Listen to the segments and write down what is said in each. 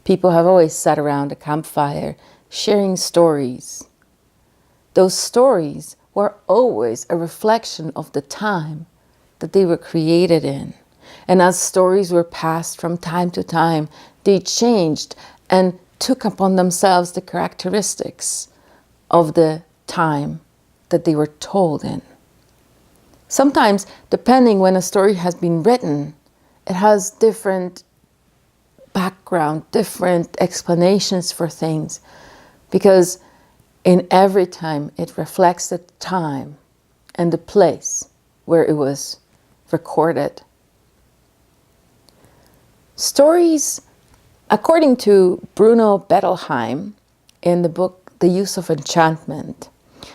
People have always sat around a campfire, sharing stories. Those stories were always a reflection of the time that they were created in. And as stories were passed from time to time, they changed and took upon themselves the characteristics of the time that they were told in. Sometimes, depending when a story has been written, it has different background, different explanations for things, because in every time it reflects the time and the place where it was recorded. Stories, according to Bruno Bettelheim in the book The Use of Enchantment,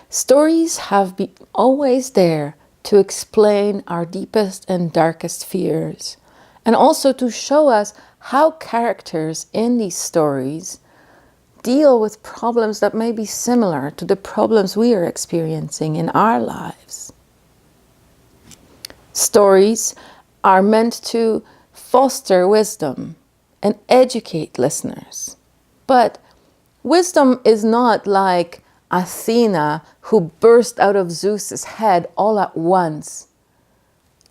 stories have been always there to explain our deepest and darkest fears, and also to show us how characters in these stories deal with problems that may be similar to the problems we are experiencing in our lives. Stories are meant to foster wisdom and educate listeners. But wisdom is not like Athena who burst out of Zeus's head all at once.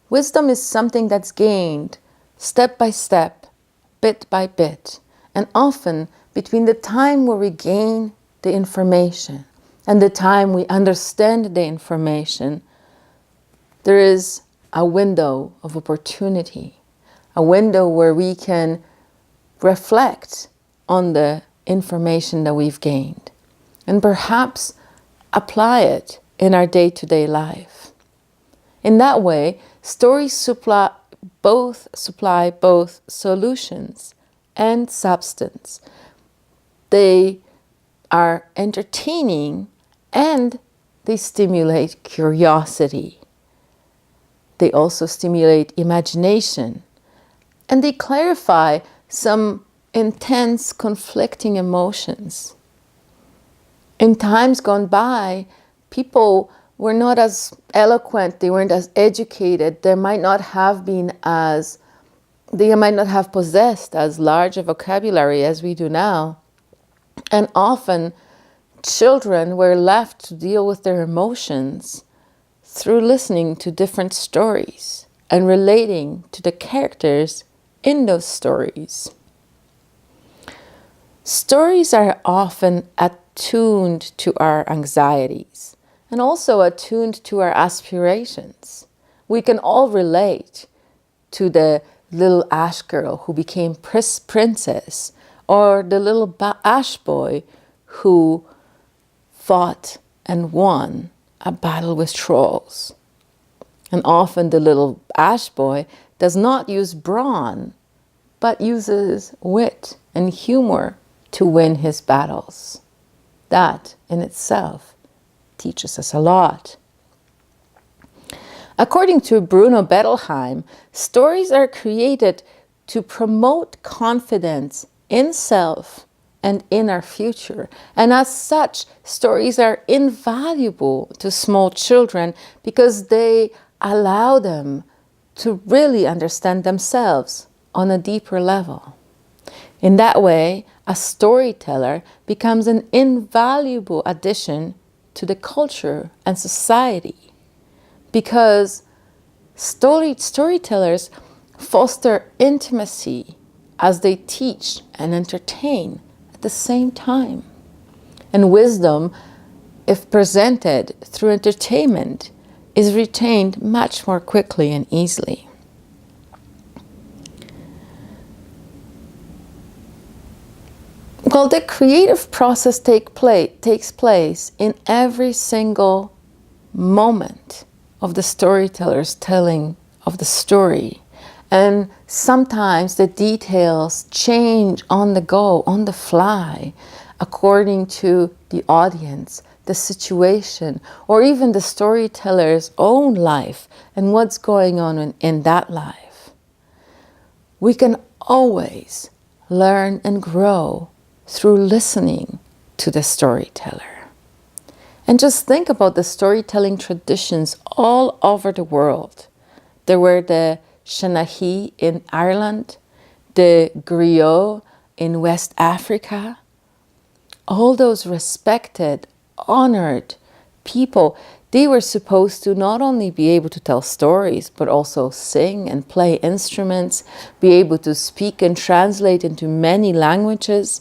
Wisdom is something that's gained step by step, bit by bit, and often between the time where we gain the information and the time we understand the information, there is a window of opportunity, a window where we can reflect on the information that we've gained and perhaps apply it in our day-to-day life. In that way, stories supply both solutions and substance. They are entertaining and they stimulate curiosity. They also stimulate imagination, and they clarify some intense conflicting emotions. In times gone by, people were not as eloquent, they weren't as educated, they might not have possessed as large a vocabulary as we do now. And often children were left to deal with their emotions through listening to different stories and relating to the characters in those stories. Stories are often attuned to our anxieties and also attuned to our aspirations. We can all relate to the little ash girl who became princess, or the little ash boy who fought and won a battle with trolls. And often the little ash boy does not use brawn, but uses wit and humor to win his battles. That in itself teaches us a lot. According to Bruno Bettelheim, stories are created to promote confidence in self and in our future. And as such, stories are invaluable to small children because they allow them to really understand themselves on a deeper level. In that way, a storyteller becomes an invaluable addition to the culture and society, because storytellers foster intimacy as they teach and entertain at the same time. And wisdom, if presented through entertainment, is retained much more quickly and easily. Well, the creative process takes place in every single moment of the storyteller's telling of the story. And sometimes the details change on the go, on the fly, according to the audience, the situation, or even the storyteller's own life and what's going on in that life. We can always learn and grow through listening to the storyteller. And just think about the storytelling traditions all over the world. There were the Shanahi in Ireland, the griot in West Africa, all those respected, honored people, they were supposed to not only be able to tell stories, but also sing and play instruments, be able to speak and translate into many languages.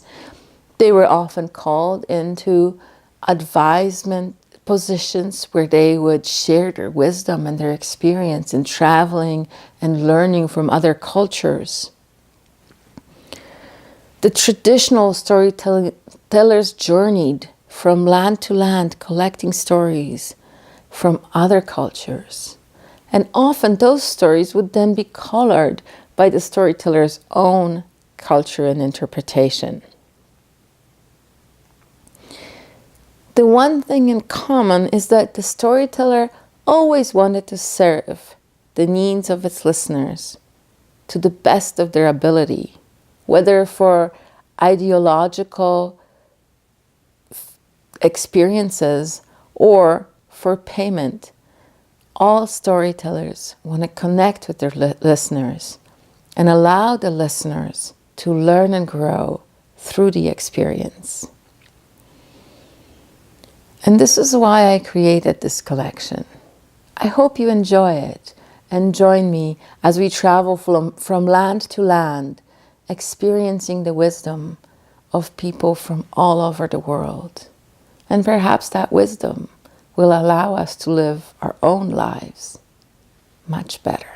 They were often called into advisement positions where they would share their wisdom and their experience in traveling and learning from other cultures. The traditional storytellers journeyed from land to land collecting stories from other cultures. And often those stories would then be colored by the storyteller's own culture and interpretation. The one thing in common is that the storyteller always wanted to serve the needs of its listeners to the best of their ability, whether for ideological experiences or for payment. All storytellers want to connect with their listeners and allow the listeners to learn and grow through the experience. And this is why I created this collection. I hope you enjoy it and join me as we travel from land to land, experiencing the wisdom of people from all over the world. And perhaps that wisdom will allow us to live our own lives much better.